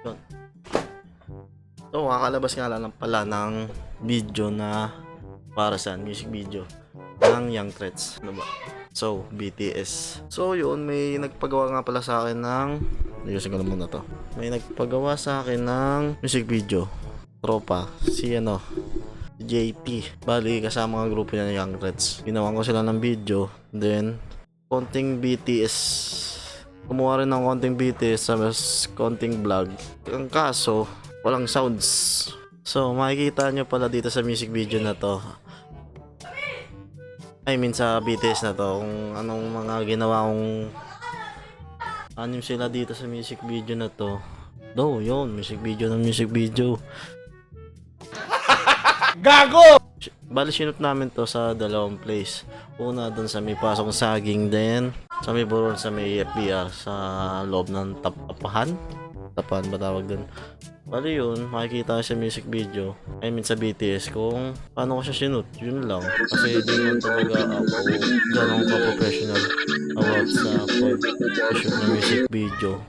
Yun. So, kakalabas nga lang pala ng video na para sa music video ng Young Threads. Ano ba? So, BTS. So, yun. May nagpagawa nga pala sa akin ng... ayusin ko na muna to. May nagpagawa sa akin ng music video. Tropa. Si JT. Bali, kasama ang grupo niya ng Young Threads. Ginawan ko sila ng video. Then, konting BTS. Kumuha rin ng konting BTS sa konting vlog. Ang kaso, walang sounds. So, makikita nyo pala dito sa music video na to. I mean sa BTS na to, kung anong mga ginawa kong anim sila dito sa music video na to. Yun, music video ng music video. Gago! Bali, sinut namin to sa dalawang place. Una doon sa may pasok saging, then sa may buron sa may FBR sa loob ng tapahan ba tawag doon. Bali yun, makikita sa music video, I mean sa BTS, kung paano ko siya sinut. Yun lang, kasi di man talaga ako ganun ka-professional about sa pag-shoot ng music video.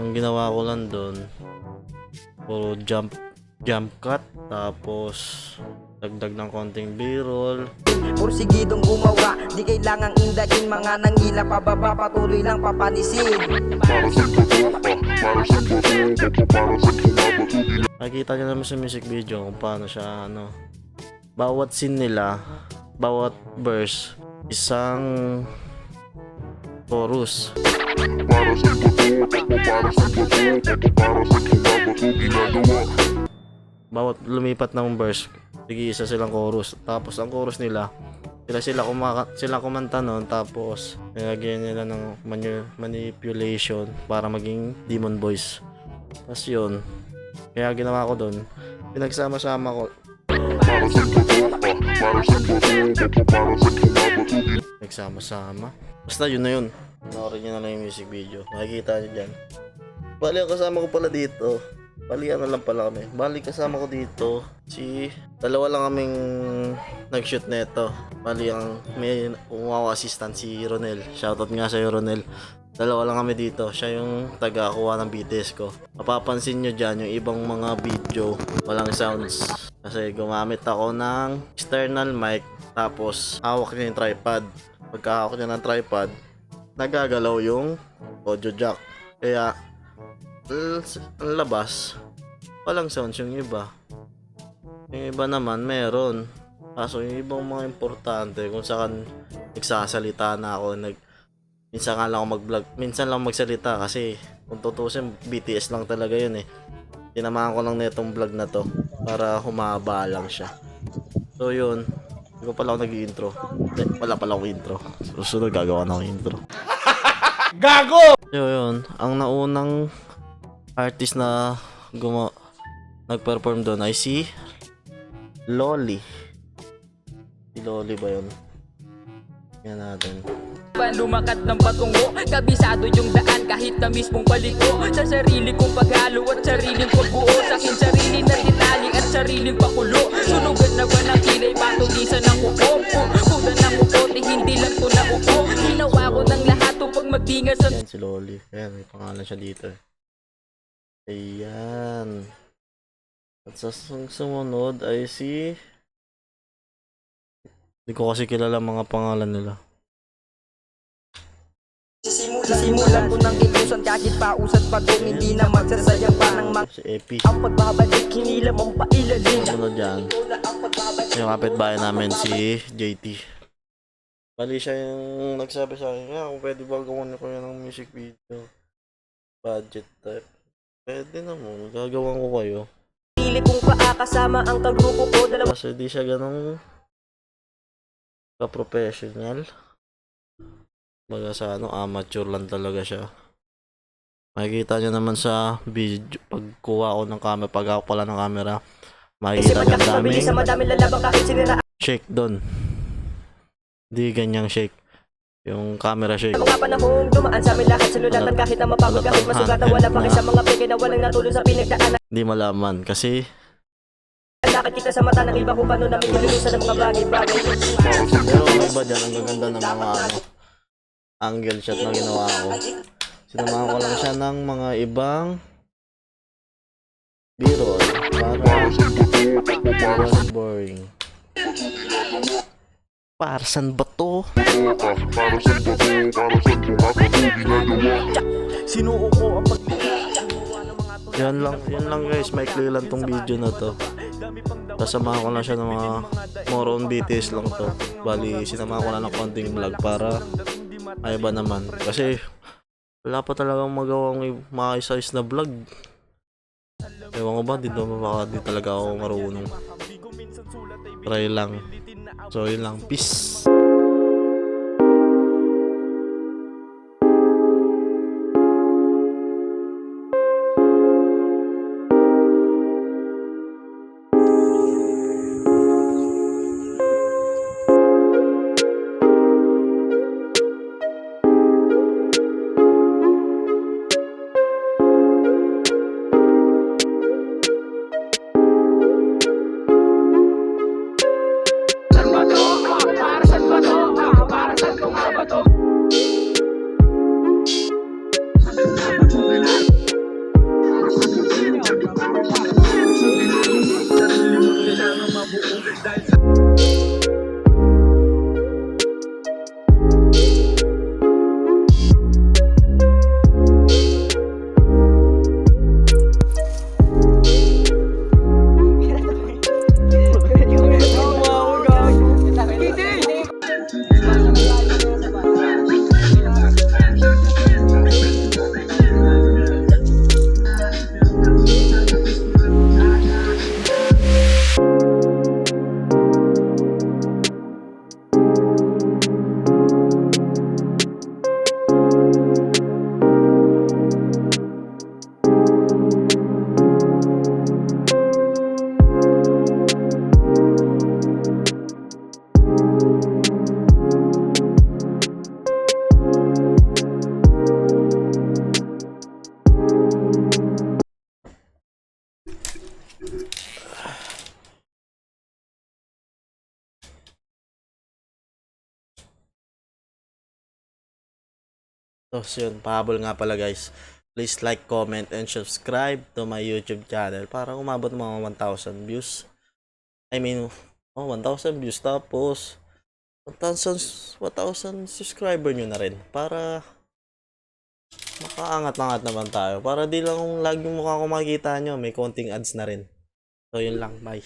Ang ginawa ko lang doon, puro jump cut, tapos dagdag ng konting b-roll. Porsigidong gumawa, di kailangang indagin mga nangila pababa, patuloy lang papanisin. Nakikita nyo naman sa music video kung paano siya bawat scene nila, bawat verse, isang chorus. Bawat lumipat ng verse, sige, isa silang chorus. Tapos ang chorus nila, sila kumanta nun, tapos nilagyan nila ng manipulation para maging demon voice. Tapos yun, kaya ginawa ko dun, pinagsama-sama ko. Nagsama-sama. Basta yun na yun. Panoorin nyo na lang yung music video. Makikita nyo dyan. Bali, ang kasama ko pala dito. Bali, lang pala kami. Bali, kasama ko dito. Dalawa lang kaming nag-shoot neto. Bali, may umawa assistant si Ronel. Shoutout nga sa'yo, Ronel. Dalawa lang kami dito. Siya yung taga-kuha ng BTS ko. Mapapansin nyo dyan yung ibang mga video, walang sounds. Kasi gumamit ako ng external mic. Tapos, hawak niya yung tripod. Pagkahawak niya ng tripod, nagagalaw yung audio jack. Kaya, ang labas, walang sounds yung iba. Yung iba naman, meron. Kaso yung ibang mga importante, kung saan nagsasalita na ako, minsan lang ako mag-vlog, minsan lang magsalita kasi kung tutusin, BTS lang talaga yun eh. Tinamahan ko lang netong vlog na to para humaba lang siya. So yun, hindi ko pala ako nag-i-intro. Wala pala akong intro. Susunod gagawa na akong intro. Gago! So yun, ang naunang artist na nag-perform doon ay si Loli. Si Loli ba yun? Yan natin. Lumakat ng patungo, kabisado yung daan kahit na mismong paliko. Sa sarili kong paghalo at sariling pagbuo, sa akin sarili na tinali at sariling pakulo. Sunugan na ba ng kilay, patulisan ng upo. Kuda ng upo, hindi lang to na upo. Ginawa ko ng lahat upang magdingas sa... Yan si Loli. Ayan, may pangalan siya dito eh. Ayan. At sa sumunod ay si... Hindi ko kasi kilala mga pangalan nila. Sisimulan ko ng ilusan kahit pausat pa kung hindi na magsasayang pa ng Si Epi. ang pagbabalik, hinila mong pailalim. Sumunod yan. Yung kapitbahay namin si JT. Bali siya yung nagsabi sa akin, kung pwede ba gawin ko yan ng music video. Budget type. Pwede naman, gagawan ko kayo. Pili kong kasama ang kagrupo ko, dalawa. Kasi di siya ganong ka-professional. Baga sa amateur lang talaga siya. Makikita nyo naman sa video, pagkuha ko ng camera, pag ako pala ng camera, makikita nyo daming shake doon. Di ganyang shake. Yung camera shake. Mga panahong dumaan sa amin lahat, sinulatan kahit na mapagod kahit masugatan, wala pa sa mga peke na walang natulong sa pinagdaanan. Di malaman kasi Lakad kita sa mata ng iba kung paano namin nilulusan ng mga bagay-bagay. pero may iba dyan, ang gaganda ng mga angle shot na ginawa ko. Sinamahan ko lang siya ng mga ibang Biro, para boring. Para saan ba to? Sinuo ko ang Yan lang guys, maikli lang tong video na to. Kasama ko lang siya ng mga more on BTS lang to. Bali, sinama ko na ng konting vlog para ay ba naman. Kasi wala pa talagang magawang maayos na vlog. Ewan ko ba, di talaga ako marunong. Try lang. So yun lang, peace. So yun, pahabol nga pala guys. Please like, comment, and subscribe to my YouTube channel para umabot mga 1,000 views. I mean, 1,000 views tapos 1,000 subscriber nyo na rin para makaangat-angat naman tayo. Para di lang lagi mukha ko makikita nyo, may konting ads na rin. So yun lang, bye.